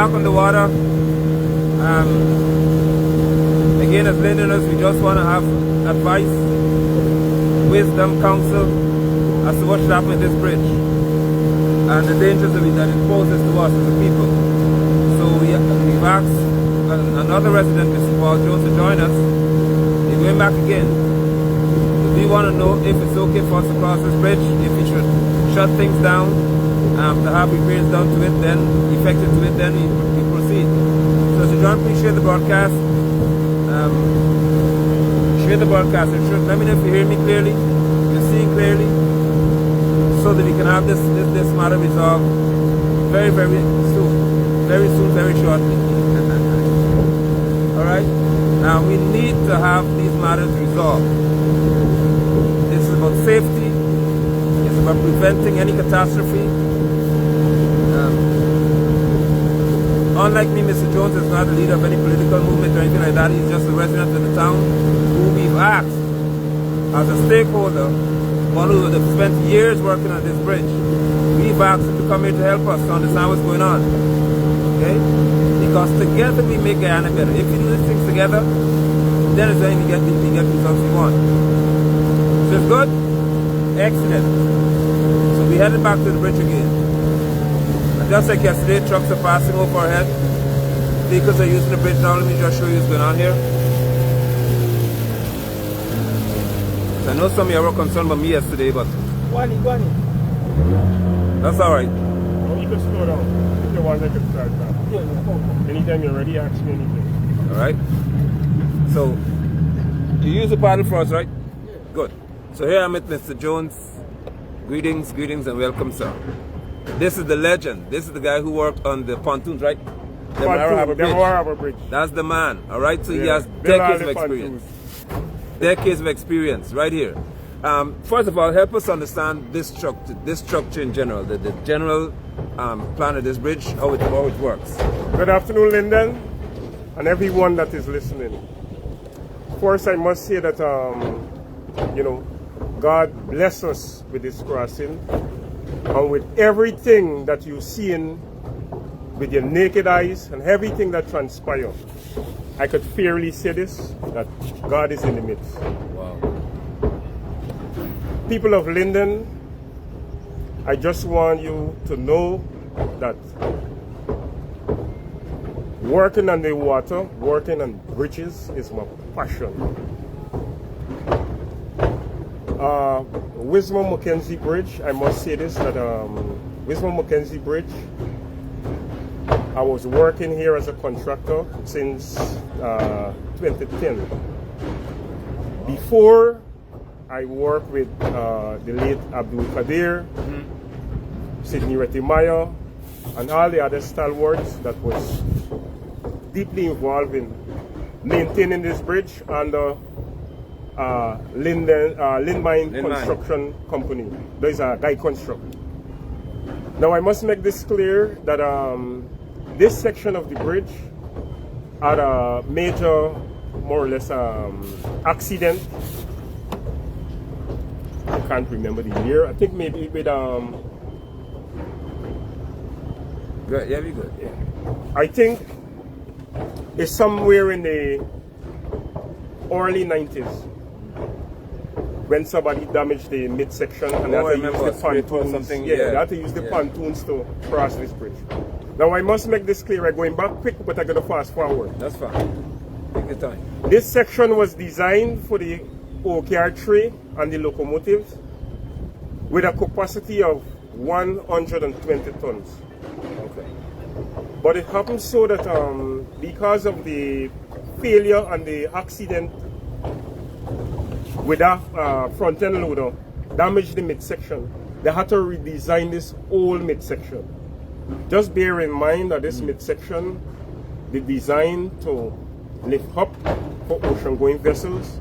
back on the water. Again, as Londoners, we just want to have advice, wisdom, counsel as to what should happen with this bridge and the dangers that it poses to us as a people. So we've asked another resident, Mr. Paul Jones, to join us. He's going back again. We want to know if it's okay for us to cross this bridge, if we should shut things down, to have repairs done to it, then effective to it, then we proceed. So to join, please share the broadcast. Share the broadcast. Let me know if you hear me clearly, you're seeing clearly, so that we can have this matter resolved very, very soon. Very soon, very shortly. Alright? Now we need to have these matters resolved. This is about safety. It's about preventing any catastrophe. Unlike me, Mr. Jones is not the leader of any political movement or anything like that. He's just a resident of the town who we've asked as a stakeholder, one who has spent years working on this bridge. We've asked him to come here to help us to understand what's going on. Okay? Because together we make Guyana better. If we do these things together, then it's when we get results we want. So it's good? Excellent. So we headed back to the bridge again. And just like yesterday, trucks are passing over our head. Vehicles are using the bridge now. Let me just show you what's going on here. So I know some of you were concerned about me yesterday, but that's alright. Oh, you can slow down. If you want, I can start now. Anytime you're ready, ask me anything. Alright. So, you use the paddle for us, right? Yeah. Good. So here I'm with Mr. Jones. Greetings, and welcome, sir. This is the legend. This is the guy who worked on the pontoons, right? The Harbour Bridge. That's the man, alright? So yeah. He has decades of experience. Decades of experience, right here. First of all, help us understand this structure in general, the general plan of this bridge, how it works. Good afternoon, Lyndon, and everyone that is listening. First, I must say that, God bless us with this crossing and with everything that you've seen with your naked eyes and everything that transpires. I could fairly say this, that God is in the midst. Wow. People of Linden, I just want you to know that working on the water, working on bridges is my passion. Wismar McKenzie Bridge, I must say this, that Wismar McKenzie Bridge, I was working here as a contractor since 2010. Before, I worked with the late Abdul Kadir, Sidney Rettimaya, and all the other stalwarts that was deeply involved in maintaining this bridge under Lindmine Construction Company. Those are Guy Construct. Now I must make this clear that this section of the bridge had a major, more or less, accident. I can't remember the year. I think maybe with Good. Yeah, be good. Yeah. I think it's somewhere in the early 90s when somebody damaged the midsection and they had to use the pontoons. They had to use the pontoons to cross this bridge. Now I must make this clear. I'm going back quick, but I'm going to fast forward. That's fine. Take your time. This section was designed for the OKR tray and the locomotives with a capacity of 120 tons. Okay. But it happened so that because of the failure and the accident with that front end loader damaged the midsection, they had to redesign this whole midsection. Just bear in mind that this midsection, the design to lift up for ocean going vessels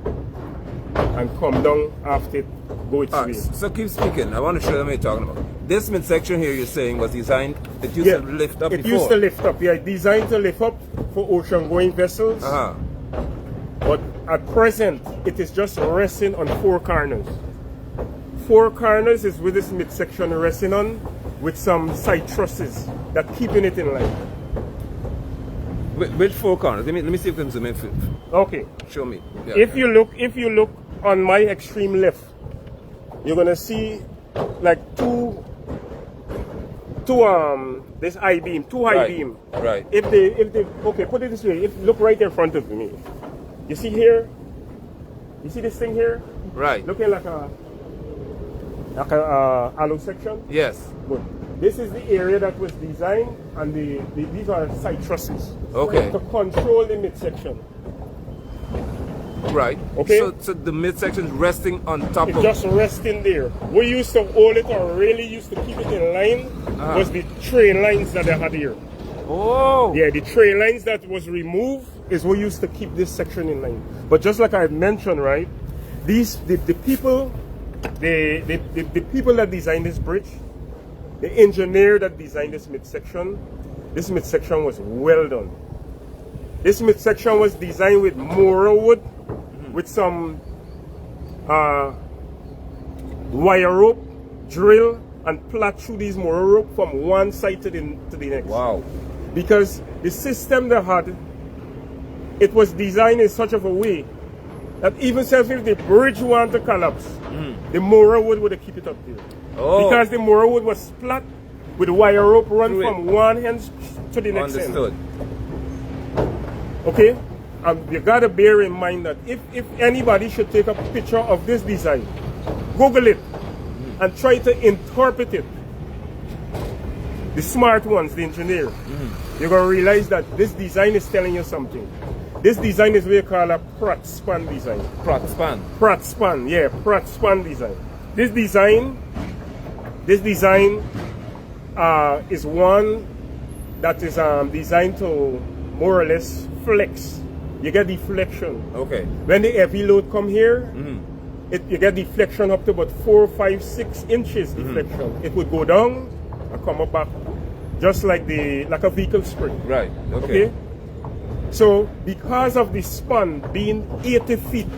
and come down after it go its way. So keep speaking. I want to show them what you're talking about. This midsection here you're saying was designed, it used to lift up before. It used to lift up, designed to lift up for ocean going vessels. But at present, it is just resting on 4 corners. 4 corners is with this midsection resting on with some side trusses that keeping it in line. Which four corners? Let me see if I can zoom in. Okay. Show me. Yeah. If you look on my extreme left, you're gonna see like this I-beam, two I-beam. Right. If they okay, put it this way, look right in front of me. You see here? You see this thing here? Right. Looking like a hollow section? Yes. Good. This is the area that was designed, and these are side trusses. Okay. To control the midsection. Right. Okay. So the midsection is resting on top It's of. just resting there. We used to hold it, or really used to keep it in line, was the train lines that they had here. Oh. Yeah, the train lines that was removed is what used to keep this section in line. But just like I mentioned, right, the people that designed this bridge, the engineer that designed this midsection was well done. This midsection was designed with Mora wood, with some wire rope, drill, and plait through these Mora rope from one side to the next. Wow. Because the system they had, it was designed in such of a way that even if the bridge wanted to collapse, the Mora wood would keep it up there. Oh. Because the Mora wood was splat with wire rope run from one end to the next Understood. end. Okay? You gotta bear in mind that if anybody should take a picture of this design, Google it, and try to interpret it, the smart ones, the engineer, you're gonna realize that this design is telling you something. This design is what you call a Pratt span design. Pratt span. Pratt span, yeah, Pratt span design. This design is one that is designed to more or less flex. You get deflection. Okay. When the heavy load come here, you get deflection up to about 4, 5, 6 inches deflection. It would go down and come up back, just like a vehicle spring. Right. Okay. So because of the span being 80 feet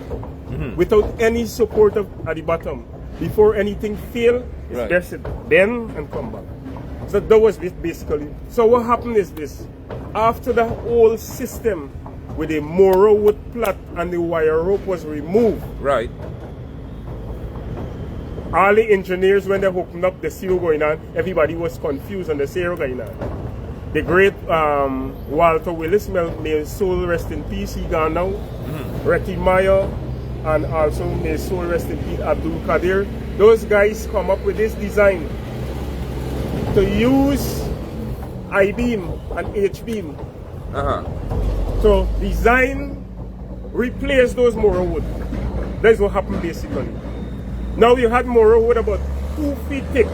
without any support at the bottom, before anything fail, it's best to bend and come back. So that was it basically. So what happened is this: after the whole system with the Mora wood plait and the wire rope was removed, right, all the engineers, when they opened up the see what going on, everybody was confused and they say what's going on. The great Walter Willis, may his soul rest in peace, he gone now. Retty Meyer, and also may his soul rest in peace, Abdul Qadir. Those guys come up with this design to use I-beam and H-beam. So design replace those Mora wood. That's what happened basically. Now you had Mora wood about 2 feet thick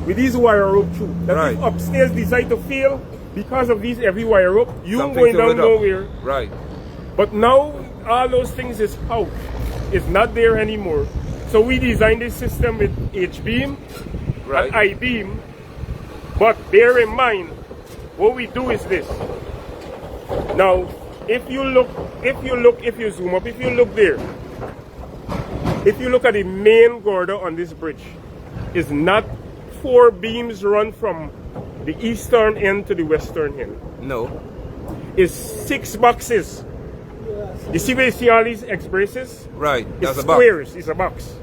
with these wire rope through. That if upstairs decide to fail because of these heavy wire rope, you going down nowhere. Right. But now all those things is out. It's not there anymore. So we designed this system with H-beam and I-beam. But bear in mind, what we do is this. Now, if you zoom up, if you look there, if you look at the main girder on this bridge, it's not 4 beams run from the eastern end to the western end. No. It's 6 boxes. You see where you see all these X braces? Right. It's squares. It's a box.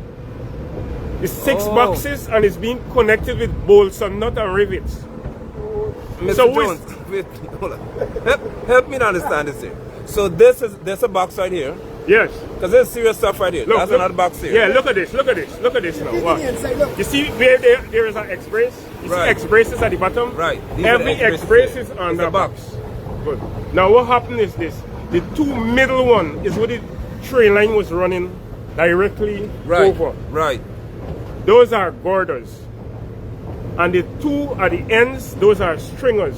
It's 6 boxes and it's being connected with bolts and nut and rivets. Mr. Jones, wait, hold on. Help me to understand this here. So there's a box right here. Yes. Because there's serious stuff right here. Look, That's another box here. Yeah, look at this. Look at this. Look at this now. What? You see where there is an X brace? You see X braces at the bottom? Right. Every X brace is on the box. Good. Now what happened is this. The 2 middle one is what the train line was running directly over. Right. Those are girders. And the 2 at the ends, those are stringers.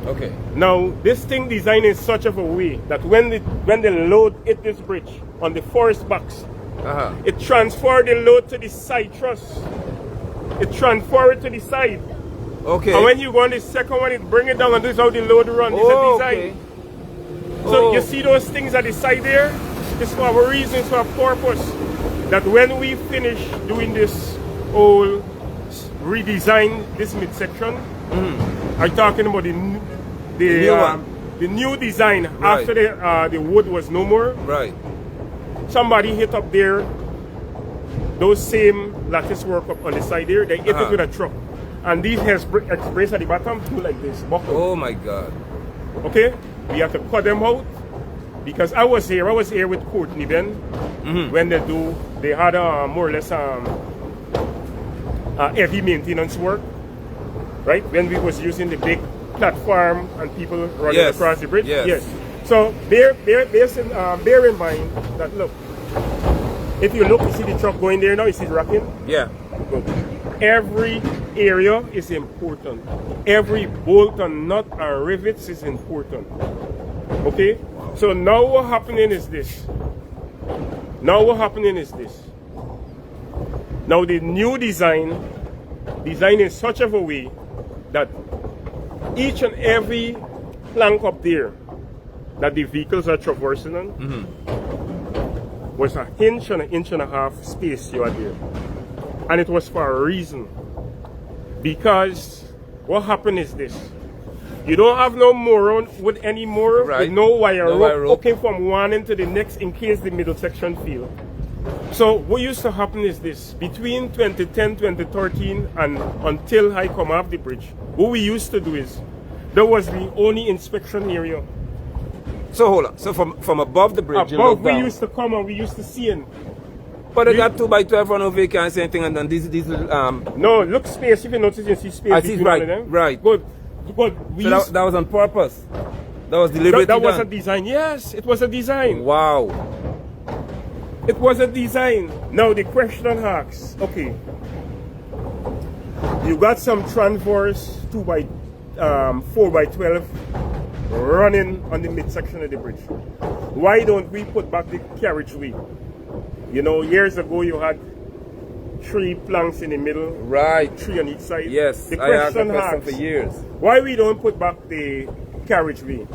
Okay. Now, this thing designed in such of a way that when the load hit this bridge on the forest box, it transferred the load to the side truss. It transferred it to the side. Okay. And when you go on the second one, it bring it down, and this is how the load run. It's a design. Okay. So you see those things at the side there? It's for a reason, it's for a purpose. That when we finish doing this whole redesign, this midsection, I'm talking about the new one. the new design after the wood was no more. Right. Somebody hit up there those same lattice work up on the side there. They hit it with a truck, and these express at the bottom do like this. Buckle. Oh my God. Okay, we have to cut them out because I was here with Courtney Ben when they had more or less heavy maintenance work, right? When we was using the big platform and people running across the bridge. Yes. So bear in mind that, look, if you look, you see the truck going there now, you see it rocking? Yeah. Good. Every area is important. Every bolt and nut and rivets is important. Okay? So now what's happening is this. Now the new design in such of a way that each and every plank up there that the vehicles are traversing on was an inch and a half space you are there. And it was for a reason. Because what happened is this. You don't have no more wood anymore with no wire rope hooking from one end to the next in case the middle section fail. So what used to happen is this. Between 2010, 2013 and until I come off the bridge, what we used to do is there was the only inspection area. So hold on. So from above the bridge, above we used to come and we used to see it. But I got 2x12 run over, you can't say anything, and then these No, look space. If you notice, you see space. I see, right. Good. So that was on purpose. That was deliberately that was a design. Yes, it was a design. Wow. It was a design. Now the question asks, okay, you got some transverse 4x12 running on the midsection of the bridge. Why don't we put back the carriageway? You know, years ago you had 3 planks in the middle, 3 on each side. Yes, the question asks, for years. Why we don't put back the carriageway?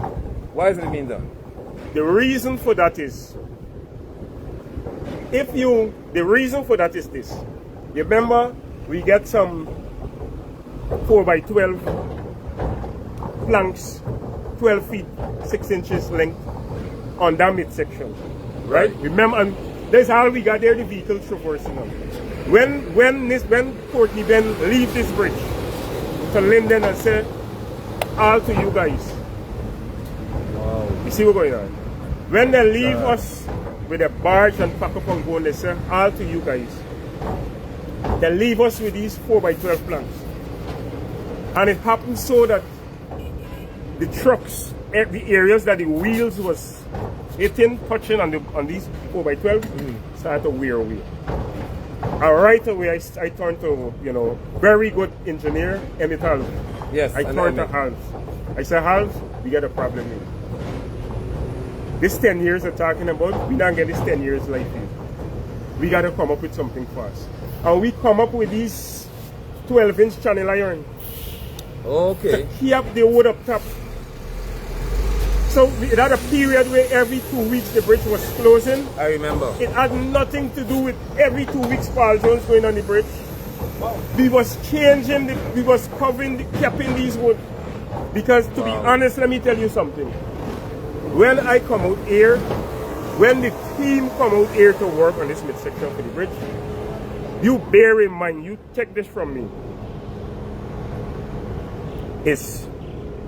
Why isn't it being done? The reason for that is, the reason for that is this. You remember, we get some 4x12 planks, 12 feet, 6 inches length on that midsection, right? Remember, and that's how we got there, the vehicle traversing on. When Courtney Ben leave this bridge to Linden and say, all to you guys. Wow. You see what's going on? When they leave us with a barge and pack up and go, and they say, all to you guys. They leave us with these 4x12 planks. And it happened so that the trucks, the areas that the wheels was hitting, touching on these 4x12, started to wear away. And right away, I turned to, very good engineer, Emmett Half. Yes, I turned to Half. I said, Half, we got a problem here. This 10 years they're talking about, we don't get this 10 years life here. We got to come up with something fast. And we come up with these 12-inch channel iron. Okay. To keep the wood up top. So it had a period where every 2 weeks the bridge was closing. I remember. It had nothing to do with every 2 weeks Paul Jones going on the bridge. Wow. We was changing, we was covering, capping these wood. Because to be honest, let me tell you something. When I come out here, when the team come out here to work on this midsection for the bridge, you bear in mind, you take this from me. It's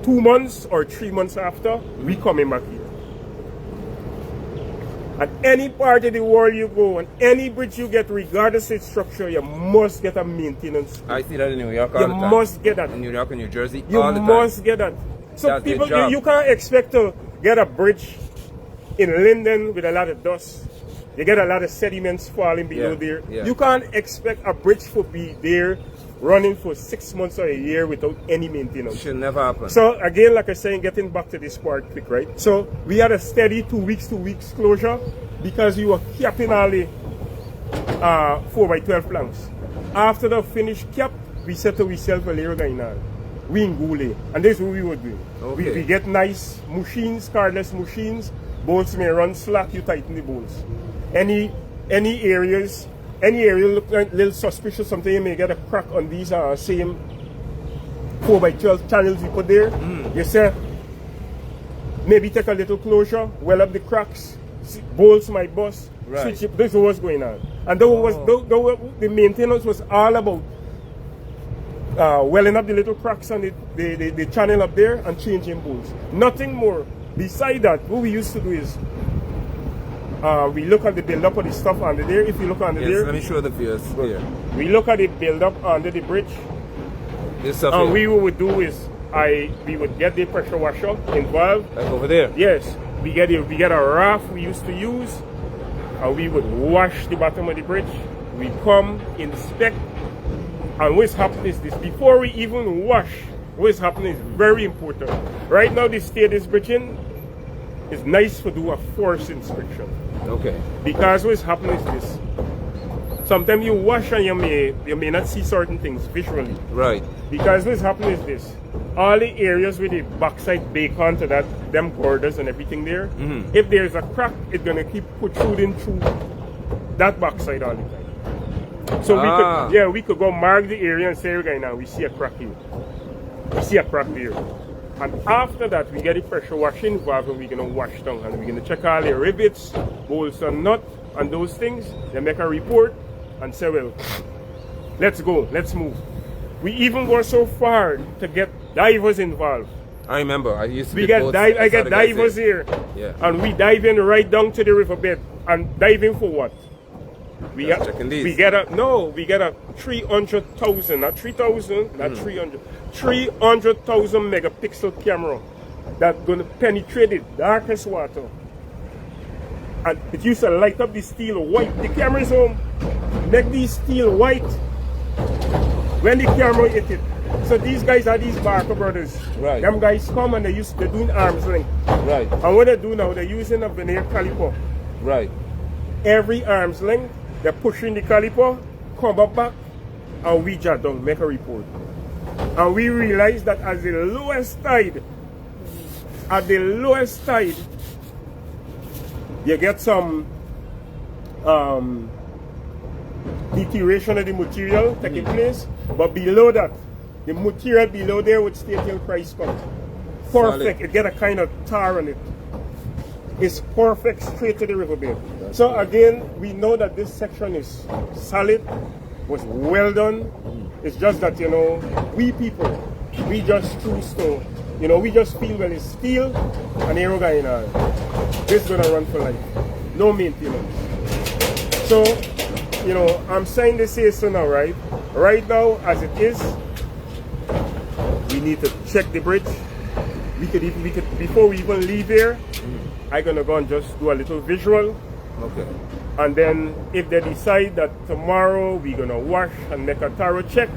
2 months or 3 months after, we coming back here. At any part of the world you go, and any bridge you get, regardless of its structure, you must get a maintenance. I see that in New York all the time. You must get that. In New York and New Jersey, you all the time. must get that. So that's people, you can't expect to get a bridge in Linden with a lot of dust. You get a lot of sediments falling below there. Yeah. You can't expect a bridge to be there running for 6 months or a year without any maintenance. Should never happen. So again, like I was saying, getting back to this part quick, right? So we had a steady 2 weeks closure because we were capping all the 4x12 planks. After the finished cap, we said to ourselves, we in Goulet. And this is what we were doing. Okay. We get nice machines, cardless machines. Bolts may run slack, you tighten the bolts. Any area look like a little suspicious, something you may get a crack on these same 4x12 channels you put there. You say, maybe take a little closure, well up the cracks, bolts might bust, switch it. This is what's going on. And the maintenance was all about welling up the little cracks on the channel up there and changing bolts. Nothing more. Beside that, what we used to do is we look at the build-up of the stuff under there. If you look under there, let me show the viewers here. We look at the build-up under the bridge. This stuff and here. what we would do is we would get the pressure washer involved. Like over there? Yes. We get a raft we used to use, and we would wash the bottom of the bridge. We come, inspect, and what's happening is this. Before we even wash, what's happening is very important. Right now, the state is bridge in. It's nice to do a force inspection. Okay. Because what's happening is this. Sometimes you wash and you may not see certain things visually. Right. Because what's happening is this. All the areas with the backside bake onto that, them girders and everything there, if there's a crack, it's going to keep protruding through that backside all the time. So we could go mark the area and say, okay, now we see a crack here. We see a crack there. And after that, we get the pressure washing involved, and we're going to wash down. And we're going to check all the rivets, bolts and nut, and those things. They make a report and say, well, let's go, let's move. We even go so far to get divers involved. I remember. I used to I get divers here. Yeah. And we dive in right down to the riverbed. And diving for what? We get a 300,000, not 3,000, not 300, 300,000 megapixel camera that's going to penetrate the darkest water. And it used to light up the steel white. The camera is home. Make the steel white when the camera hit it. So these guys are these Barker brothers. Right. Them guys come and they're doing arms length. Right. And what they do now, they're using a veneer caliper. Right. Every arm's length, they're pushing the caliper, come back, and we jot down, make a report. And we realize that at the lowest tide, you get some deterioration of the material taking place, but below that, the material below there would stay till price cut. Perfect. It get a kind of tar on it. It's perfect straight to the riverbed. So again, we know that this section is solid, was well done. It's just that, you know, we people, we just choose to, you know, we just feel, well, it's steel and aero guy in our, this is gonna run for life. No maintenance. So, you know, I'm saying this here so now, right? Right now, as it is, we need to check the bridge. We could before we even leave here, I'm gonna go and just do a little visual. Okay. And then if they decide that tomorrow we're gonna wash and make a thorough check,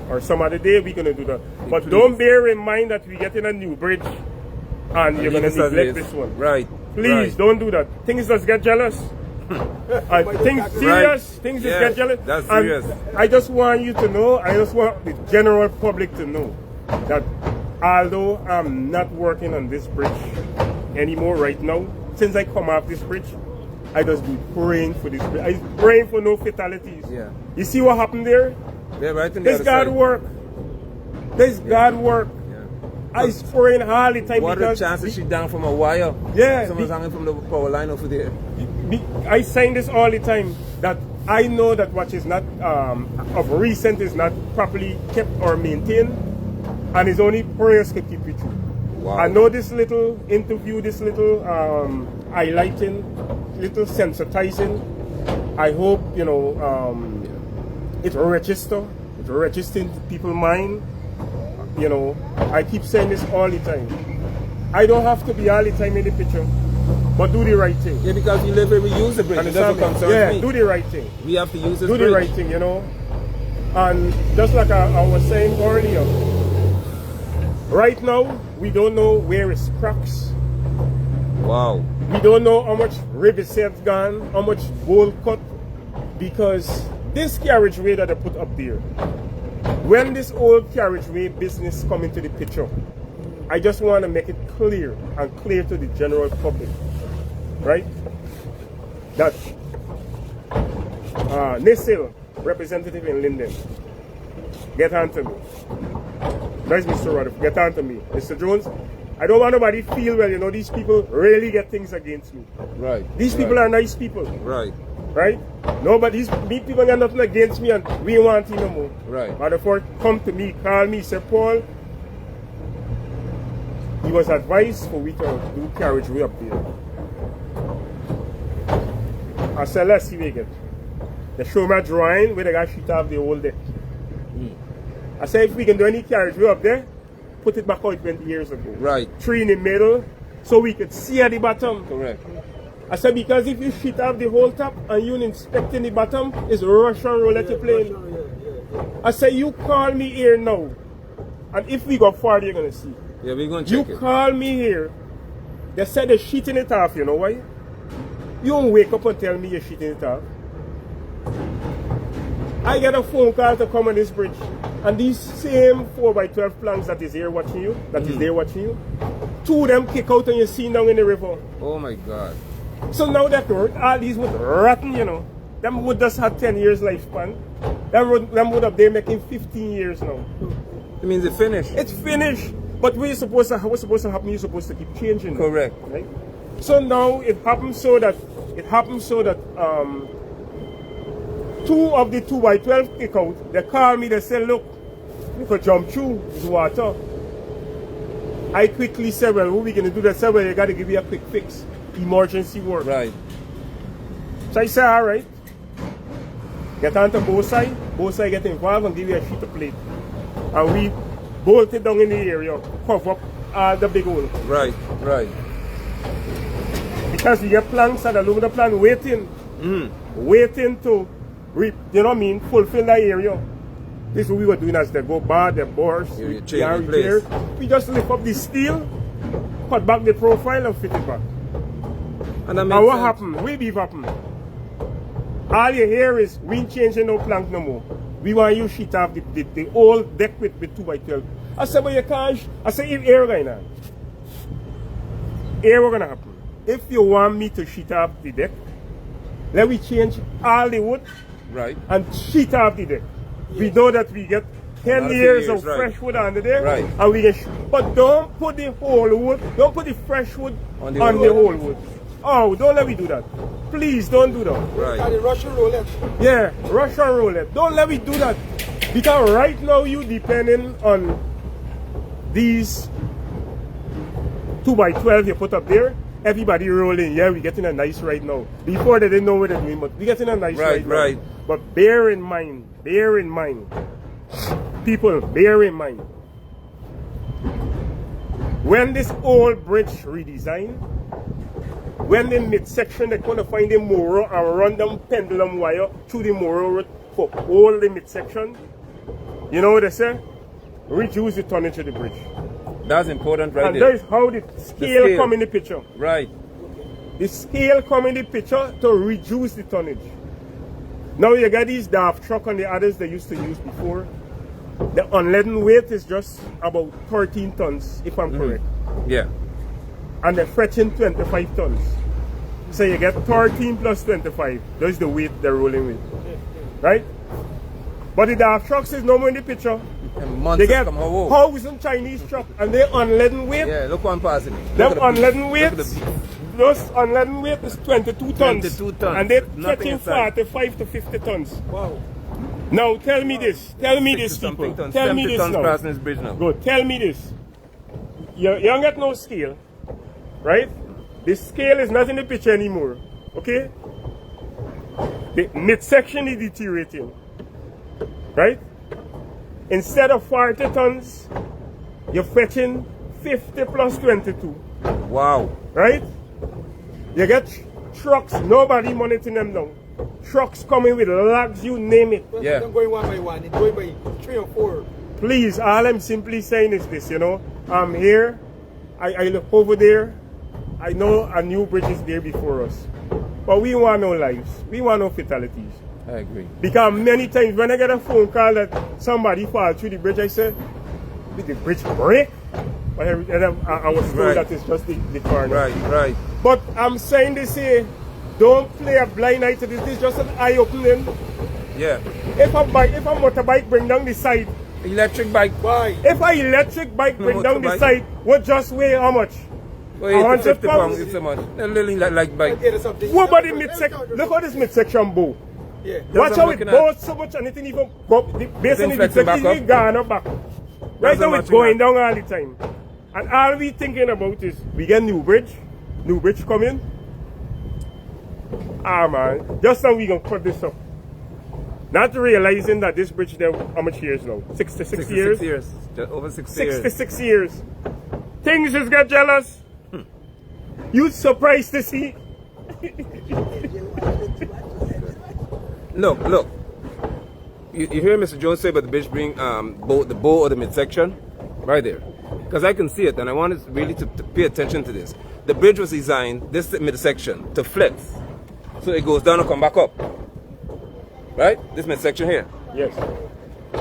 or some other day we're gonna do that. But don't bear in mind that we're getting a new bridge and you're gonna neglect this one. Right. Please don't do that. Things just get jealous. Things serious. Things just get jealous. That's serious. And I just want you to know, I just want the general public to know that although I'm not working on this bridge anymore right now, since I come off this bridge, I just be praying for this bridge. I'm praying for no fatalities. Yeah. You see what happened there? Yeah, right in the This other God side. work. This God work. I was praying all the time. What are the chances she down from a wire? Yeah. Someone's hanging from the power line over there. I saying this all the time, that I know that what is not of recent is not properly kept or maintained, and it's only prayers can keep it true. Wow. I know this little interview, this little highlighting, little sensitizing, I hope, you know, it registers in people's mind. You know, I keep saying this all the time. I don't have to be all the time in the picture, but do the right thing. Yeah, because we live here, we use the bridge. It doesn't concern me. Do the right thing. We have to use this Do bridge. the right thing, you know. And just like I was saying earlier, right now, we don't know where it's cracks. Wow. We don't know how much rivets have gone, how much bolt cut, because this carriageway that I put up there, when this old carriageway business come into the picture, I just want to make it clear and clear to the general public, right? That Nisil, representative in Linden, get on to me. Nice, Mr. Rutherford, get on to me. Mr. Jones, I don't want nobody feel, well, you know, these people really get things against me. Right. These people are nice people. Right. Right? Nobody, these people got nothing against me and we want it no more. Right. But before come to me, call me, say, Paul, he was advised for we to do carriageway up there. I said, let's see what we get. They show me a drawing where the guy should have the whole deck. I said, if we can do any carriageway up there, put it back out 20 years ago. Right. 3 in the middle, so we could see at the bottom. Correct. I said, because if you shit off the whole top and you inspecting the bottom, it's Russian roulette you're playing. I said, you call me here now, and if we go far, you're going to see. Yeah, we're going to check it. You call me here, they said they're shitting it off, you know why? You don't wake up and tell me you're shitting it off. I get a phone call to come on this bridge, and these same 4x12 planks that is here watching you, is there watching you, 2 of them kick out and you see down in the river. Oh my God. So now that all these wood rotten, you know, them would just have 10 years lifespan. Them would have they making 15 years now. It means it's finished. It's finished. But what's supposed to happen? You're supposed to keep changing. Correct. Right? So now it happens so that 2 of the 2x12 kick out. They call me, they say, look, you could jump through this water. I quickly said, well, what are we going to do? They said, well, you got to give you a quick fix. Emergency work. Right. So I said, all right. Get on to both sides get involved and give you a sheet of plate. And we bolt it down in the area, cover up the big hole. Right, right. Because we get planks and aluminum plank waiting to, you know what I mean, fulfill that area. This is what we were doing as they go by, the bores, we just lift up the steel, cut back the profile and fit it back. And what happened? We beef happened. All you hear is we ain't changing no plank no more. We want you sheet off the old deck with 2x12. I said, but you can't. I said, if air going on. Air gonna happen. If you want me to sheet off the deck, let me change all the wood and sheet off the deck. Yeah. We know that we get 10 years of fresh wood under there. Right. And we can but don't put the whole wood, don't put the fresh wood on the whole wood. Oh, don't let me do that. Please don't do that. Right. And the Russian roulette. Yeah, Russian roulette. Don't let me do that. Because right now you depending on these 2x12 you put up there. Everybody rolling. Yeah, we're getting a nice right now. Before they didn't know what they're doing, but we're getting a nice right now. Right. But bear in mind, people, bear in mind. When this old bridge redesigned, when the midsection they're going to find the moral and run them pendulum wire through the moral for all the midsection, you know what they say? Reduce the tonnage of the bridge. That's important right and there. And that is how the scale come in the picture. Right. The scale come in the picture to reduce the tonnage. Now you got these DAF truck and the others they used to use before. The unladen weight is just about 13 tons, if I'm correct. Yeah. And they're fetching 25 tons. So you get 13 plus 25. That's the weight they're rolling with. Right? But the DAF trucks is no more in the picture. They get thousand Chinese trucks and they're unladen weight. Yeah, look one passing. Them unladen weight. Those unladen weight is 22 tons. 22 tons. And they're fetching 45 to 50 tons. Wow. Now tell me this. Tell me this, people. Tell me this now. This bridge now. Good. Tell me this. You don't get no scale. Right? The scale is not in the picture anymore. Okay? The midsection is deteriorating. Right? Instead of 40 tons, you're fetching 50 plus 22. Wow. Right? You get trucks, nobody monitoring them now. Trucks coming with logs, you name it. Yeah. Don't going one by one, it's going by 3 or 4. Please, all I'm simply saying is this, you know. I'm here, I look over there, I know a new bridge is there before us. But we want no lives, we want no fatalities. I agree. Because many times when I get a phone call that somebody fall through the bridge, I say, did the bridge break? But I was told that it's just the corner. Right. But I'm saying this here, don't play a blind eye to this. This is just an eye opening. Yeah. If a motorbike bring down the side Electric bike. Why? If an electric bike bring down the motorbike. side, would just weigh how much? Well, 100 50 pounds, it's so much. They're literally like bike. Okay, there's something. What about the midsection? Look how this midsection bow. Yeah. Watch what how I'm it looking bows so much and it didn't even go. Based on the flexing back midsection, up. it's gone up back. Right That's now what it's I'm going looking down all the time. And all we thinking about is we get new bridge coming. Ah man, just now we gonna cut this up. Not realizing that this bridge there, how much years now? 66 years? Just over 60 years. 66 years. Things just get jealous. You surprised to see. Look. You hear Mr. Jones say about the bridge being the bow or the midsection? Right there. Because I can see it, and I wanted really to pay attention to this. The bridge was designed, this midsection, to flex. So it goes down and come back up. Right? This midsection here. Yes.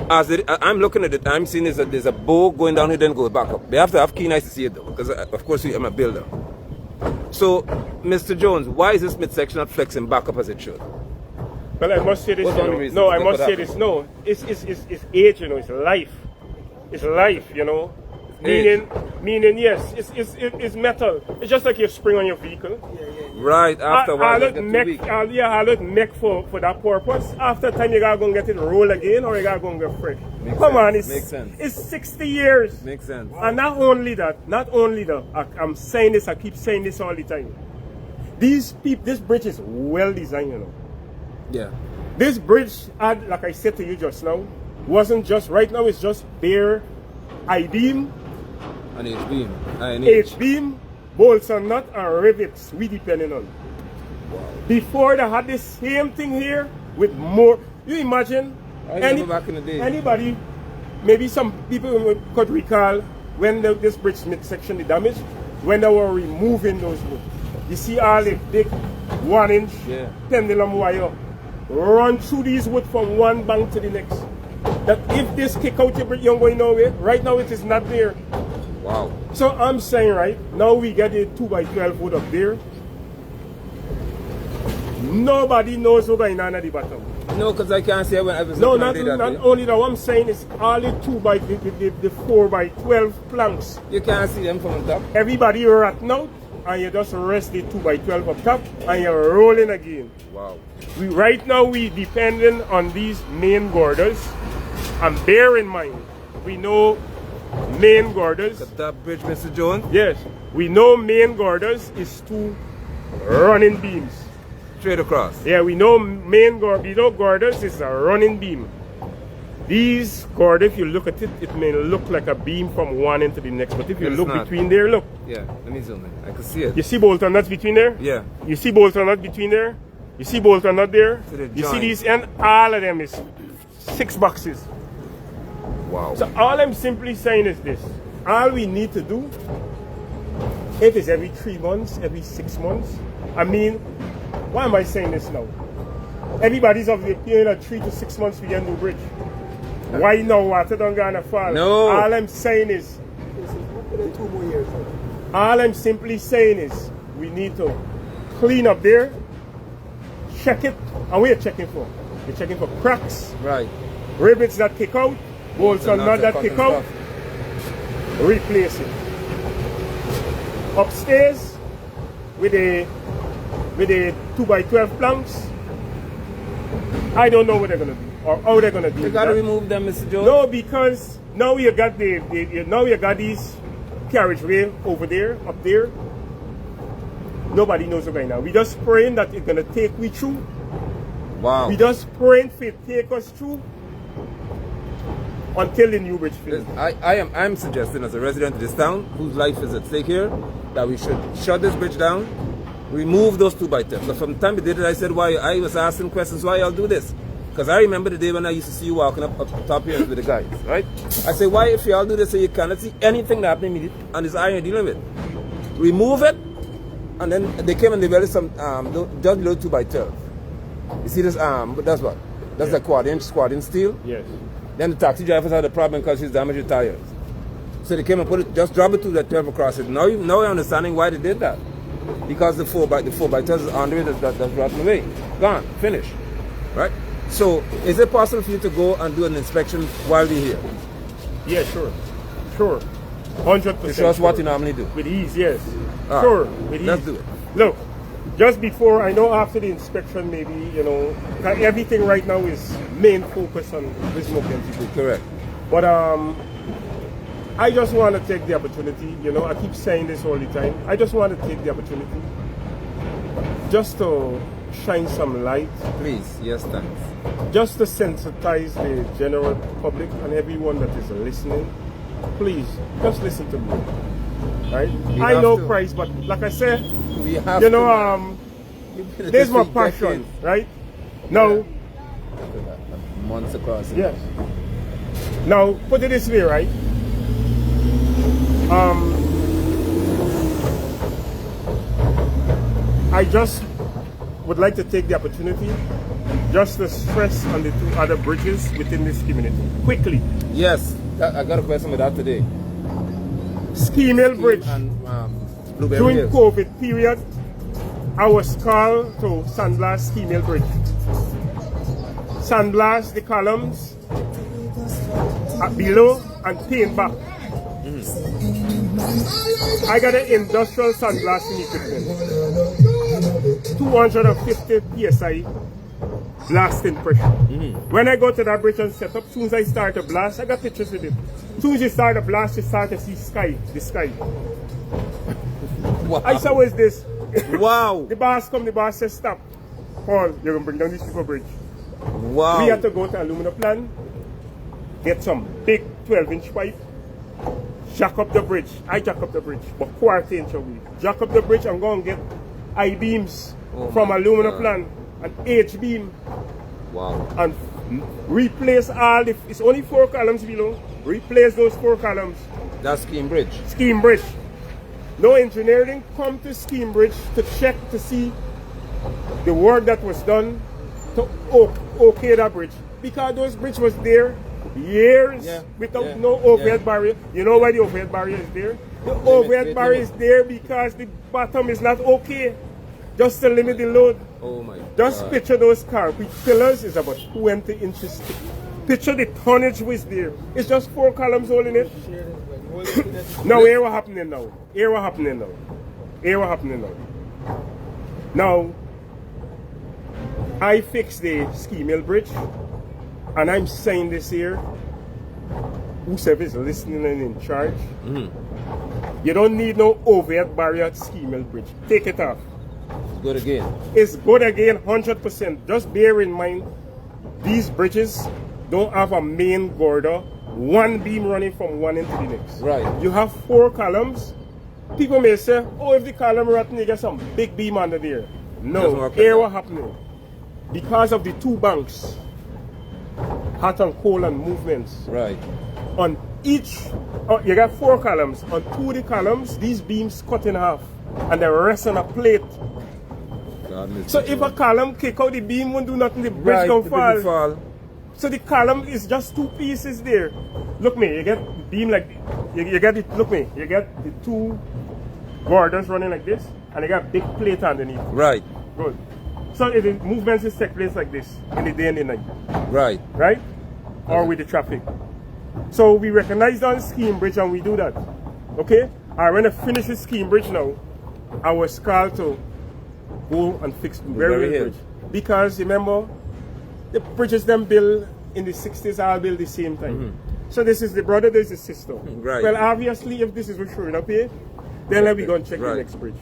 I'm looking at it, I'm seeing there's a bow going down here, then go back up. They have to have keen eyes to see it though, because of course I'm a builder. So, Mr. Jones, why is this midsection not flexing back up as it should? Well, I must say this. What's You the know. reason? No, I What must say happened? this. No, it's age. You know, it's life. It's life. You know, Age. meaning yes. It's metal. It's just like you spring on your vehicle. Right, after a while, I it look get too neck. weak. I look neck for that purpose. After time, you gotta go and get it roll again, or you gotta go and get fresh. Makes Come on, sense. Makes sense. it's 60 years. Makes sense. And not only that, I'm saying this. I keep saying this all the time. This bridge is well designed. You know. Yeah. This bridge, like I said to you just now, wasn't just right now. It's just bare I-beam, An H-beam. An H-beam, bolts and nut, and rivets. We depending on. Before they had the same thing here with more. You imagine? I remember back in the day. Anybody? Maybe some people could recall when this bridge midsection the damage, when they were removing those wood. You see all the big 1-inch Yeah. pendulum wire run through these wood from one bank to the next. That if this kick out your bridge, you're going nowhere. Right now it is not there. Wow. So I'm saying right now we get a 2x12 wood up there. Nobody knows what's going on at the bottom. No, because I can't see when I was No, looking not at it that way. only that. What I'm saying is all the 4x12 planks. You can't see them from the top. Everybody ratting out, and you just rest the 2x12 up top, and you're rolling again. Wow. Right now we depending on these main girders, and bear in mind, we know main girders. At that bridge, Mr. Jones. Yes, we know main girders is 2 running beams. Straight across. Yeah, we know girders is a running beam. These girders, if you look at it, it may look like a beam from one end to the next, but if you It's look not. between there, look. Yeah, let me zoom in. I can see it. You see bolt and nuts between there? Yeah. You see bolt and nut between there? You see bolt and nut there? To the You see joint. these, and all of them is 6 boxes. Wow. So all I'm simply saying is this. All we need to do, if it's every 3 months, every 6 months, I mean, why am I saying this now? Everybody's of the opinion of 3 to 6 months we get a new bridge. Why now water don't gonna fall? No. All I'm saying is, This is 2 more years. all I'm simply saying is, we need to clean up there, check it, and what are you checking for? You're checking for cracks, Right. rivets that kick out, bolts and nuts that kick out, replace it. Upstairs, with a 2x12 planks, I don't know what they're gonna do or how they're gonna do. You gotta that. remove them, Mr. Jones. No, because now you got now you got these carriageway over there, up there. Nobody knows what's going on. We just praying that it's gonna take we through. Wow. We just praying for it take us through until the new bridge finishes. I'm suggesting as a resident of this town whose life is at stake here that we should shut this bridge down, remove those 2x10. So from the time we did it, I said, why? I was asking questions, why y'all do this? Because I remember the day when I used to see you walking up top here with the guys, right? I say, why if y'all do this so you cannot see anything that happening on this iron you're dealing with? Remove it, and then they came and they welded some just below 2x12. You see this but that's what? That's the quad inch steel. Yes. Then the taxi drivers had a problem because he's damaged his tires. So they came and put it, just drop it to that 12 across it. Now you're understanding why they did that. Because the 4x12 is under it, that's rotting away. Gone, finished. Right? So is it possible for you to go and do an inspection while we're here? Yeah, sure. Sure. 100%. To show us what you normally do. With ease, yes. Ah, Sure, with ease. let's do it. Look, just before, I know after the inspection maybe, you know, everything right now is main focus on Wismar McKenzie. Correct. But I just want to take the opportunity, you know, I keep saying this all the time. I just want to take the opportunity just to shine some light. Please, yes, thanks. Just to sensitize the general public and everyone that is listening. Please, just listen to me. Right? I know price, but like I said, we have you know, there's my passion, right? Now, months across. yes. Now, put it this way, right? I just would like to take the opportunity just to stress on the two other bridges within this community. Quickly. Yes, I got a question with that today. Ski Mill Bridge. And Blueberry During Hills. COVID period, I was called to sandblast Ski Mill Bridge. Sandblast the columns below and paint back. I got an industrial sandblasting equipment. 250 psi blasting pressure. When I go to that bridge and set up, as soon as I start to blast, I got pictures of it. As soon as you start to blast, you start to see the sky. Wow. I said, what is this? Wow. The boss says, stop. Paul, you're going to bring down this super bridge. Wow. We had to go to aluminum plant, get some big 12-inch pipe, jack up the bridge. I jack up the bridge, but quarter-inch away. Jack up the bridge and go and get I-beams from aluminum plant, an H-beam. Wow. And replace all the, it's only 4 columns below, replace those 4 columns. That's Scheme Bridge. Scheme Bridge. No engineering, come to Scheme Bridge to check to see the work that was done to okay that bridge. Because those bridge was there years without no overhead barrier. You know why the overhead barrier is there? The overhead barrier is there because the bottom is not okay. Just to limit the load. Oh my God. Just picture those concrete pillars is about 20 inches thick. Picture the tonnage was there. It's just 4 columns holding it. Now here what happening now. Here what happening now. Here what happening now. Now I fixed the Ski Mill Bridge and I'm saying this here. Whoever is listening and in charge. You don't need no overhead barrier at Ski Mill Bridge. Take it off. Good again. It's good again, 100%. Just bear in mind, these bridges don't have a main girder, one beam running from one end to the next. Right. You have 4 columns. People may say, oh, if the column rotten, you get some big beam under there. No, here what happening. Because of the 2 banks, hot and cold and movements. Right. On each, you got 4 columns. On 2 of the columns, these beams cut in half, and the rest on a plate. So if a column kick out, the beam won't do nothing, the bridge don't fall. So the column is just 2 pieces there. Look me, you get the beam like, you get it, look me, you get the 2 girders running like this, and you got big plate underneath. Right. Good. So if the movements is take place like this, in the day and the night. Right. Right? Or with the traffic. So we recognize on Scheme Bridge and we do that. Okay? Alright, when I finish the Scheme Bridge now, I was called to go and fix Blueberry Hill Bridge. Because remember, the bridges them built in the 60s all built the same time. So this is the brother, this is the sister. Right. Well, obviously, if this is what's showing up here, then let me go and check the next bridge.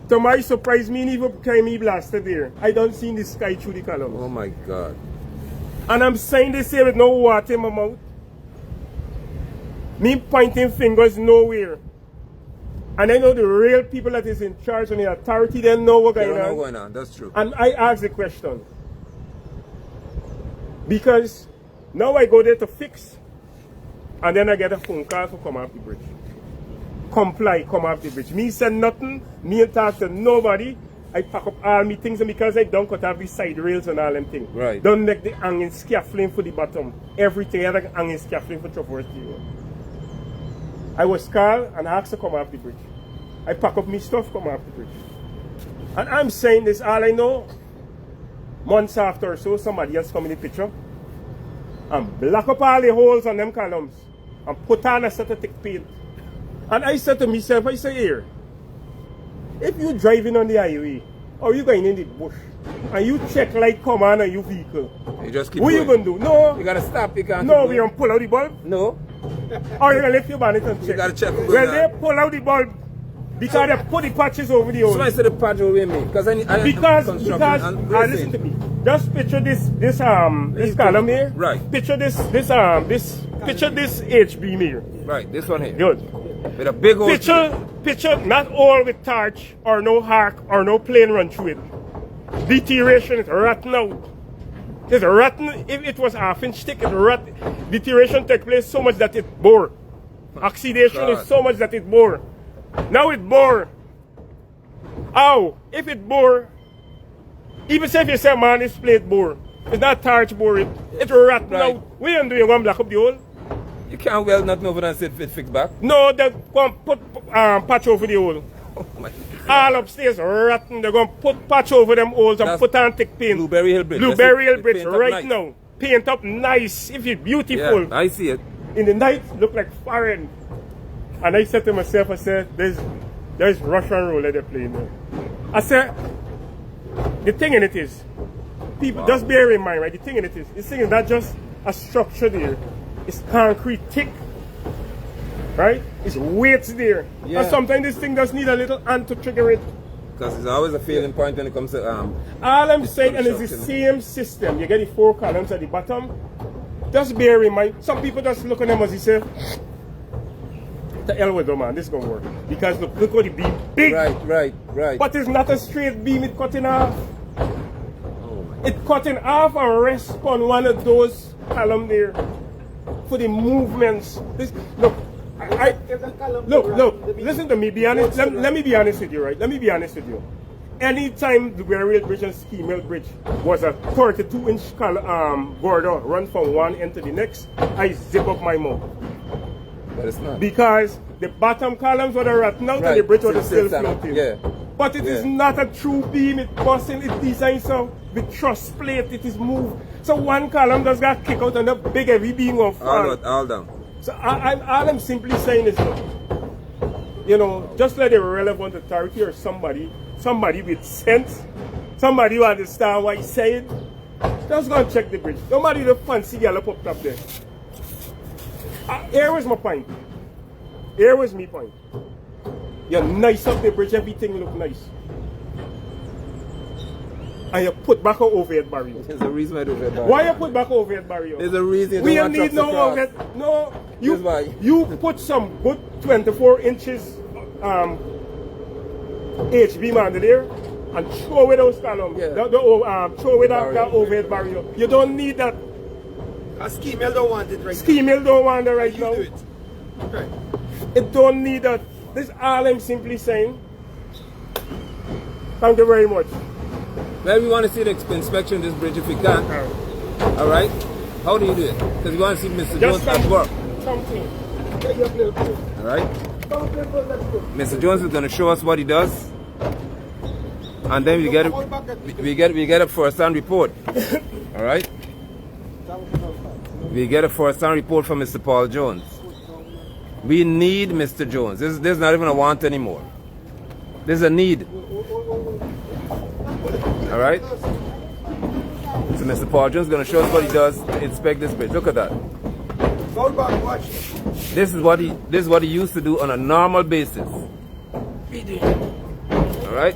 To my surprise, me even came me blasted there. I don't see the sky through the columns. Oh my God. And I'm saying this here with no water in my mouth. Me pointing fingers nowhere. And I know the real people that is in charge and the authority, they know what's going on. That's true. And I ask the question. Because now I go there to fix. And then I get a phone call to come off the bridge. Comply, come off the bridge. Me said nothing. Me ain't talk to nobody. I pack up all my things and because I don't cut off the side rails and all them things. Right. Don't make the hanging scaffolding for the bottom. Everything I like hanging scaffolding for traverse the road. I was called and asked to come off the bridge. I pack up my stuff, come off the bridge. And I'm saying this, all I know, months after or so, somebody else come in the picture and block up all the holes on them columns. and put on a set of thick paint. And I said to myself, I say, here, if you driving on the highway, or you going in the bush, and you check light come on your vehicle, You just keep what going. you going to do? No. You gotta stop. You can't. No, keep we going. don't pull out the bulb. No. Or you gonna lift your bonnet and check. You gotta check. Well, they pull out the bulb because they put the patches over the hole. So I said the patch over me because Because listen to me. Just picture this column here. Right. Picture this H beam here. Right. This one here. Good. With a big old. Picture not all with torch or no arc or no plane run through it. Deterioration is rotten out. It's rotten. If it was half-inch thick, it's rotten. Deterioration take place so much that it bore. Oxidation is so much that it bore. Now it bore. How? If it bore, even if you say man, this plate bore. It's not torch bore it. It's rotten Right. out. What you do? You want to block up the hole? You can't weld nothing over and say it fix back. No, they going to put patch over the hole. Oh my. All upstairs rotten. They're going to put patch over them holes and That's put on thick paint. Blueberry Hill Bridge. Blueberry Hill They Bridge paint up right nice. now. Paint up nice. If it's beautiful. Yeah, I see it. In the night, look like foreign. And I said to myself, I said, there's Russian roulette they're playing there. I said, the thing in it is, people, just bear in mind, right? The thing in it is, this thing is not just a structure there. It's concrete thick, right? It's weights there. Yeah. And sometimes this thing just need a little hand to trigger it. Because it's always a failing point when it comes to All I'm saying, and it's the construction. same system. You get the 4 columns at the bottom. Just bear in mind, some people just look at them as they say, the hell with them, man, this is going to work. Because look what the beam, big. Right. But it's not a straight beam, it's cut in half. Oh my. It cut in half and rest on one of those columns there for the movements. Look, look, listen to me, be honest. Let me be honest with you, right? Let me be honest with you. Anytime the Burial Bridge and Ski Mill Bridge was a 32-inch border run from one end to the next, I zip up my mouth. But it's not. Because the bottom columns were rotten out and the bridge was still floating. Yeah. But it is not a true beam, it's busting, it's designed so the truss plate, it is moved. So one column just got kicked out and the big heavy beam of All down. So all I'm simply saying is, you know, just let a relevant authority or somebody with sense, somebody who understands what he's saying, just go and check the bridge. Nobody the fancy yellow popped up there. Here was my point. Here was my point. You nice up the bridge, everything look nice. And you put back an overhead barrier. There's a reason why the overhead barrier. Why you put back an overhead barrier? There's a reason. We don't need no overhead. No, you put some good 24 inches H-beam under there and throw away those columns. Yeah. Throw away that overhead barrier. You don't need that. Ski Mill don't want it right Ski Mill don't want it right now. now. You do it. Okay. It don't need that. This is all I'm simply saying. Thank you very much. Well, we want to see the inspection of this bridge if we can. All right? How do you do it? Because we want to see Mr. Jones at work. Something. All right? Mr. Jones is going to show us what he does. And then we get a first-hand report. All right? We get a first-hand report from Mr. Paul Jones. We need Mr. Jones. This is not even a want anymore. This is a need. All right? So Mr. Paul Jones is going to show us what he does to inspect this bridge. Look at that. This is what he used to do on a normal basis. All right?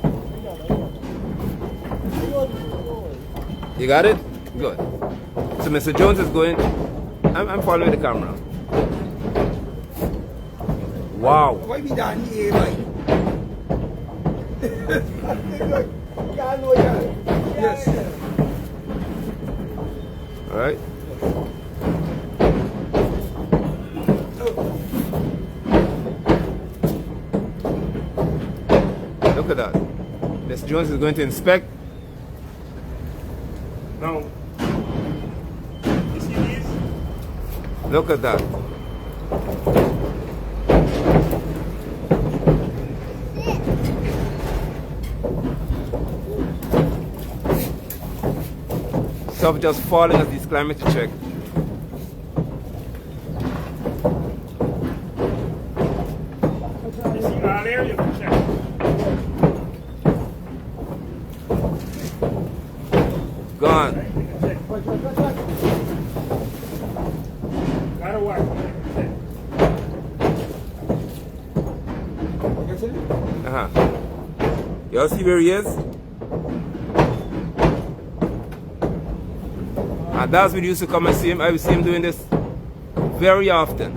You got it? Good. So Mr. Jones is going. I'm following the camera. Wow. Why be done here, man? Yes. All right. Look at that. Mr. Jones is going to inspect. Now, you see these? Look at that. Stuff just falling as he's climbing to check. Y'all see where he is? And that's when we used to come and see him. I would see him doing this very often.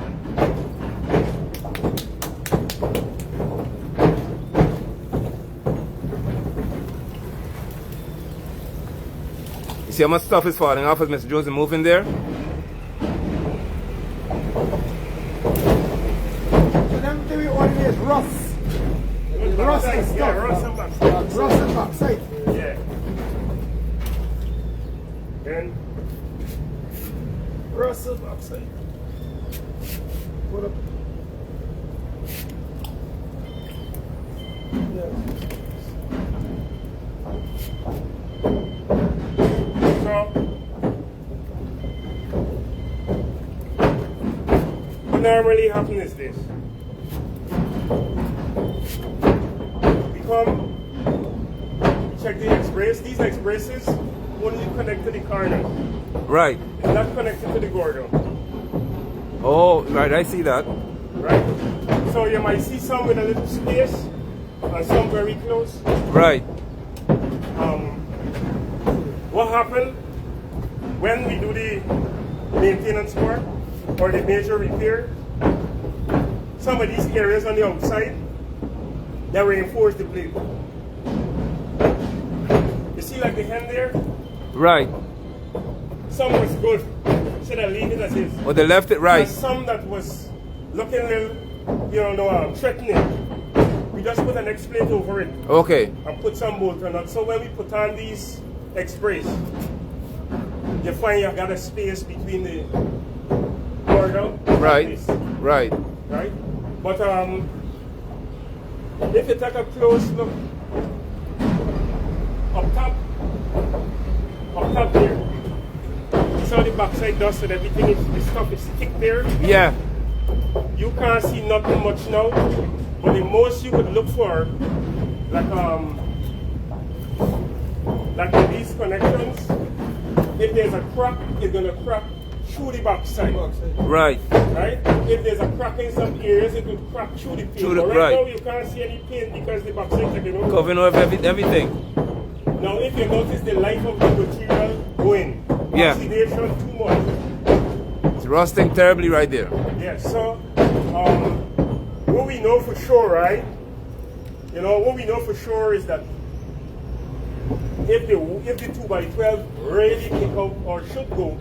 You see how much stuff is falling off as Mr. Jones is moving there? So them three only is rust. Rust and stuff. Yeah, rust and backside. Rust and backside. Yeah. Then rust and backside. Put up. What normally happens is this. We come, check the express. These expresses only connect to the car now. Right. It's not connected to the Gordo. Oh, right, I see that. Right? So you might see some with a little space and some very close. Right. What happened when we do the maintenance work or the major repair? Some of these areas on the outside, they reinforce the plate. You see like the hand there? Right. Some was good. Should I leave it as is? Or they left it right. And some that was looking a little, threatening. We just put an X plate over it Okay. and put some bolt on it. So when we put on these express, you find you've got a space between the border Right. and this, Right. right? But if you take a close look up top there, you saw the backside dust and everything, the stuff is thick there. Yeah. You can't see nothing much now, but the most you could look for, like in these connections, if there's a crack, it's gonna crack through the backside. Right. Right? If there's a crack in some areas, it will crack through the paint. Through the- But right. now you can't see any paint because the backside taken over. Covering over everything. Now if you notice the life of the material going, Yeah. oxidation too much. It's rusting terribly right there. Yes, so what we know for sure, right? What we know for sure is that if the 2x12 really kick out or should go,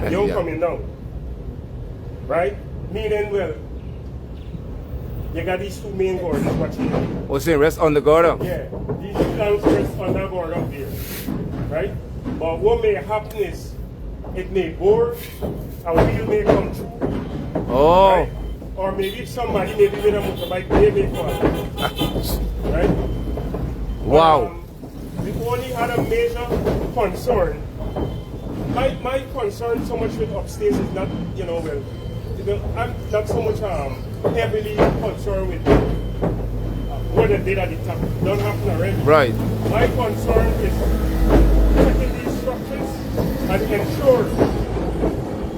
you're Yeah. coming down. Right? Meaning, well, you got these two main boards watching you. Oh, saying rest on the guard. Yeah, these clamps rest on that board up there. Right? But what may happen is it may bore, a wheel may come through. Oh. Right? Or maybe somebody maybe with a motorbike they may fall. Right? Wow. We only had a major concern. My concern so much with upstairs is not, I'm not so much heavily concerned with what they did at the top. Don't happen already. Right. My concern is checking these structures and ensure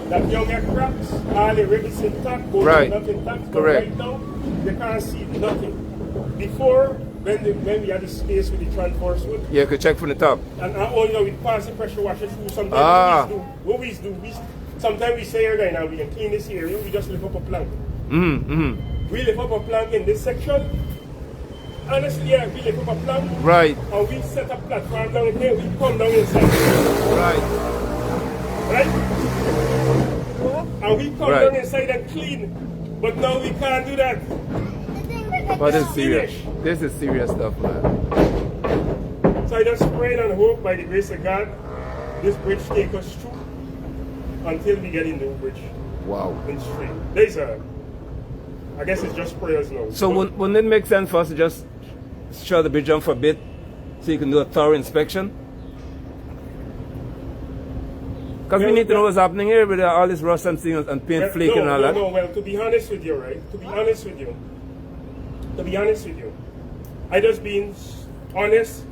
that you get cracks, all the rib is intact, both Right. not intact. But Correct. right now, you can't see nothing. Before, when we had the space with the transverse wood, Yeah, you could check from the top. and we pass the pressure washer through. Sometimes what we do, sometimes we say here right now, we can clean this area, we just lift up a plank. We lift up a plank in this section. Honestly, yeah, we lift up a plank. Right. And we set a platform down here, we come down inside. Right. Right? And we come Right. down inside and clean. But now we can't do that. But this is It's serious. finished. This is serious stuff, man. So I just pray and hope by the grace of God, this bridge take us through until we get in the bridge Wow. in straight. I guess it's just prayers now. So wouldn't it make sense for us to just shut the bridge down for a bit so you can do a thorough inspection? Because we need to know what's happening here with all this rust and things and paint flaking and all that. Well, to be honest with you, right? To be honest with you, I just being honest.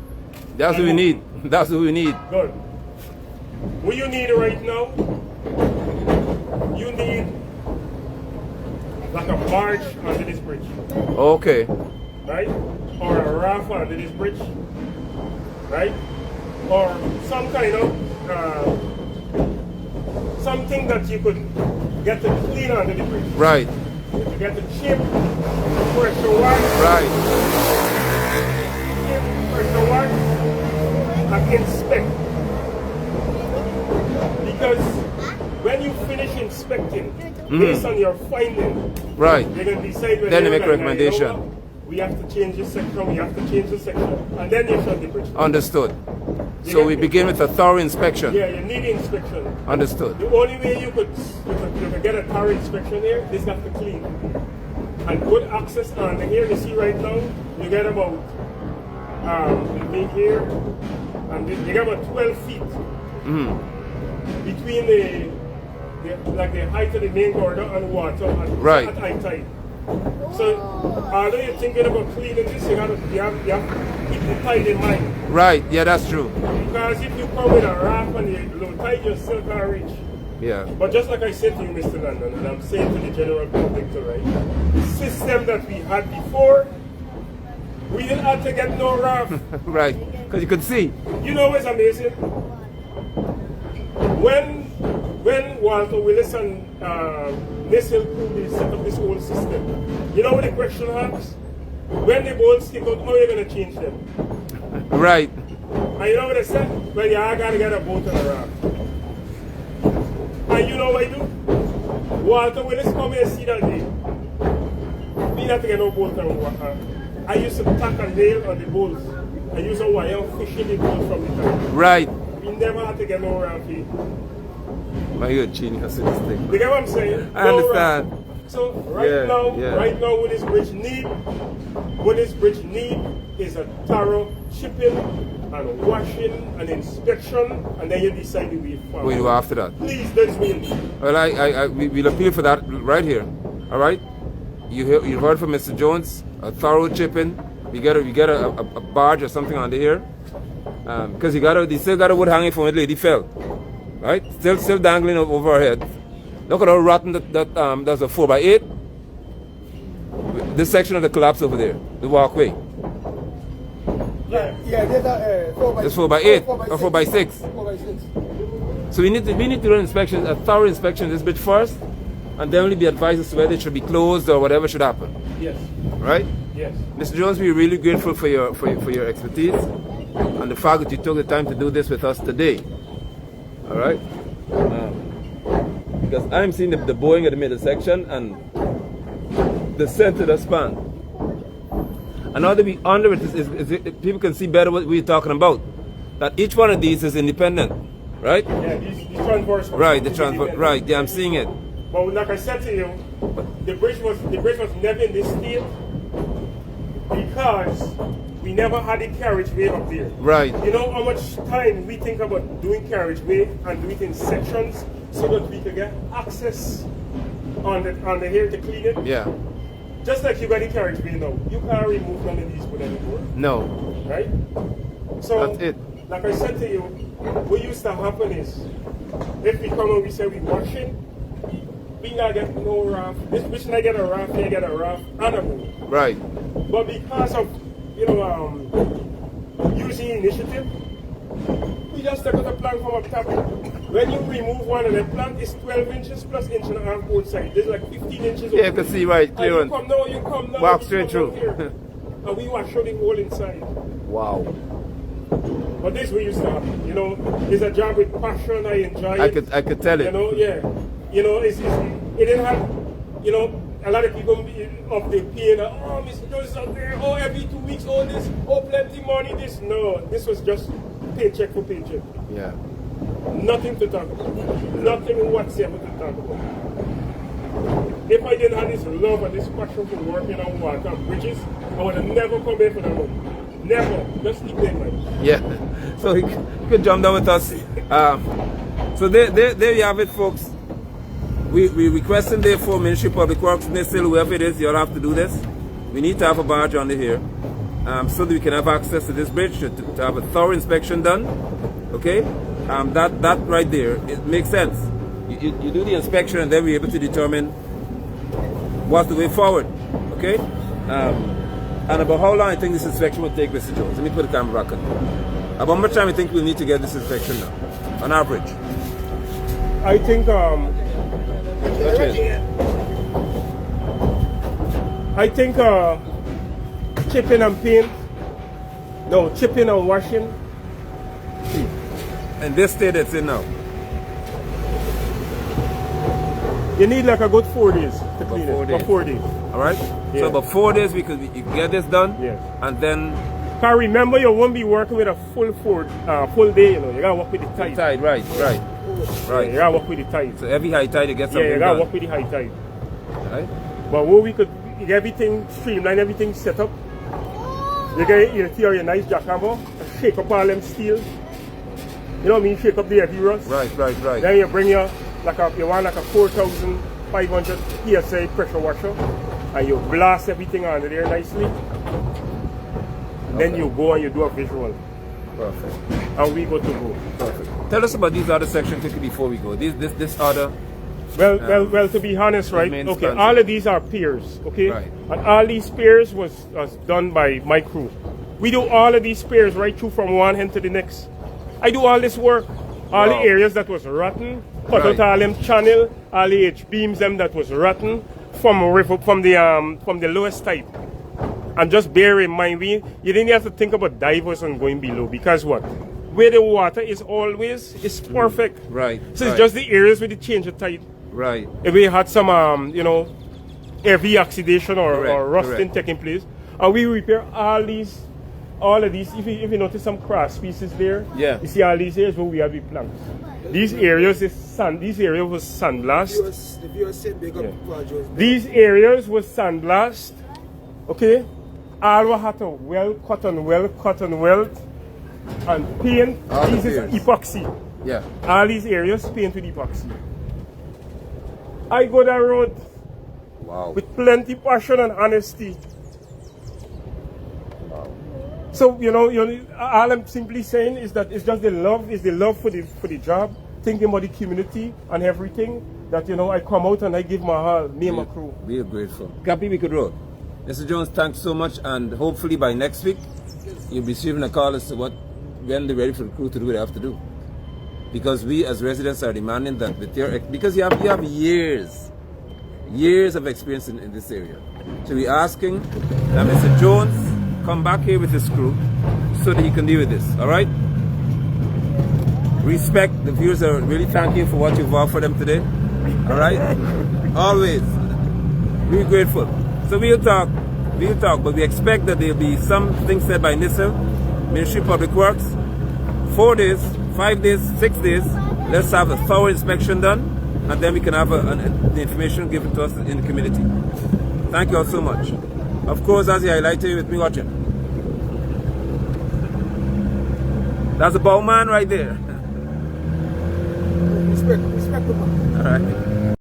That's what we need. That's what we need. Good. What you need right now, you need like a barge under this bridge, Okay. right? Or a raft under this bridge, right? Or some kind of something that you could get to clean under the bridge. Right. You get to chip, pressure wash, Right. chip, pressure wash, and inspect. Because when you finish inspecting, based on your finding, Right. you're going to decide whether Then you you're make gonna, recommendation. you know what? We have to change this section, we have to change this section, and then you shut the bridge. Understood. You So get we me? begin with a thorough inspection. Yeah, you need inspection. Understood. The only way you could get a thorough inspection here is have to clean. And good access on the here you see right now, you get about between here and this, you get about 12 feet between the like the height of the main corridor and water Right. at high tide. So although you're thinking about cleaning this, you have to keep the tide in mind. Right. Yeah, that's true. Because if you come with a raft and the low tide, you still can't reach. Yeah. But just like I said to you, Mr. London, and I'm saying to the general public too, right? The system that we had before, we didn't have to get no raft. Right. Because you could see. You know what's amazing? When Walter Willis and Nestle Cooley set up this whole system, you know what the question asks? When the boats stick out, how are you going to change them? Right. And you know what I said? Well, yeah, I got to get a boat and a raft. And you know what I do? Walter Willis come here and see that day. We not to get no boat and water. I used to tack a nail on the bolts. I used a wire fishing the boat from the top. Right. We never had to get no raft here. My good genius in this thing. You get what I'm saying? I understand. Raft. So right now, what this bridge need is a thorough chipping and washing and inspection, and then you decide the way forward. We do after that. Please, that's what you need. Well, we'll appeal for that right here. All right. You heard from Mr. Jones. A thorough chipping. We get a barge or something under here. Because they still got a wood hanging from it. Lady fell. Right. Still dangling over her head. Look at how rotten that's a 4x8. This section of the collapse over there, the walkway. Yeah, there's a 4x8. It's 4x8 or 4x6. 4x6. So we need to do an inspection, a thorough inspection of this bit first, and then we'll be advised as to whether it should be closed or whatever should happen. Yes. Right? Yes. Mr. Jones, we're really grateful for your expertise and the fact that you took the time to do this with us today. All right? Because I'm seeing the bowing at the middle section and the center of the span. And now that we under it, people can see better what we're talking about. That each one of these is independent, right? Yeah, these transverse. Right, the transfer. Right, yeah, I'm seeing it. But like I said to you, the bridge was never in this state because we never had a carriageway up there. Right. You know how much time we think about doing carriageway and do it in sections so that we could get access on the here to clean it. Yeah. Just like you got a carriageway now, you can't remove none of these wood anymore. No. Right? So That's it. like I said to you, what used to happen is if we come and we say we washing, we not get no raft. Which not get a raft, they get a raft and a boat. Right. But because of using initiative, we just take out the plank from up top. When you remove one of the plank, it's 12 inches plus inch and a half both sides. There's like 15 inches. Yeah, you can see right clear. You come now. Walk straight through. And we wash out the whole inside. Wow. But this we used to happen. It's a job with passion. I enjoy it. I could tell it. Yeah. It didn't have, a lot of people of the pain. Oh, Mr. Jones is out there. Oh, every 2 weeks. Oh, this. Oh, plenty money. This. No, this was just paycheck for paycheck. Yeah. Nothing to talk about. Nothing whatsoever to talk about. If I didn't have this love and this passion for working on water and bridges, I would have never come here for the money. Never. Just keep that in mind. Yeah. So you could jump down with us. So there you have it, folks. We requesting therefore Ministry of Public Works, Nestle, whoever it is, you'll have to do this. We need to have a barge under here so that we can have access to this bridge, to have a thorough inspection done. Okay? That right there, it makes sense. You do the inspection and then we're able to determine what's the way forward, okay? And about how long I think this inspection will take, Mr. Jones? Let me put the camera back on. About how much time I think we'll need to get this inspection now, on average? I think chipping and paint, no, chipping and washing. And this state it's in now. You need like a good 4 days to clean it. 4 days. For 4 days. All right? Yeah. So about 4 days you can get this done. Yes. And then... Cause remember, you won't be working with a full day, you know. You gotta work with the tide. Tide, right. Yeah, you gotta work with the tide. So every high tide you get something Yeah, you gotta done. work with the high tide. Right? But what we could get everything streamlined, everything set up. You get your nice jackhammer, shake up all them steel. You know what I mean? Shake up the heavy rust. Right. Then you bring you want like a 4,500 PSI pressure washer, and you blast everything under there nicely. Then you go and you do a visual. Perfect. And we go to go. Perfect. Tell us about these other sections quickly before we go. This other... Well, to be honest, right? Okay, sponsor. all of these are piers, okay? Right. And all these piers was done by my crew. We do all of these piers right through from one end to the next. I do all this work. All the areas that was rotten, cut out all them channel, all the H-beams them that was rotten from the lowest type. And just bear in mind, you didn't have to think about divers and going below, because what? Where the water is always, it's perfect. Right. So it's just the areas where the change of tide. Right. If we had some, heavy oxidation or rusting taking place, and we repair all of these. If you notice some cross pieces there, yeah. You see all these areas where we have the planks. These areas was sandblast. These areas was sandblast. Okay, all we had to cut and weld, and paint. This is epoxy. Yeah. All these areas paint with epoxy. I go that road with plenty passion and honesty. So all I'm simply saying is that it's just the love for the job, thinking about the community and everything. That I come out and I give my all, me and my crew. We are grateful. Cappy, we could roll. Mr. Jones, thanks so much, and hopefully by next week you'll be receiving a call as to when they're ready for the crew to do what they have to do. Because we as residents are demanding that because you have years of experience in this area. So we're asking that Mr. Jones come back here with his crew so that he can deal with this, all right? Respect, the viewers are really thanking you for what you've offered them today, all right? Always. We're grateful. So we'll talk, but we expect that there'll be some things said by NISL, Ministry of Public Works, 4 days, 5 days, 6 days. Let's have a thorough inspection done, and then we can have the information given to us in the community. Thank you all so much. Of course, as you highlighted with me watching. That's the bow man right there. Respect the man. All right.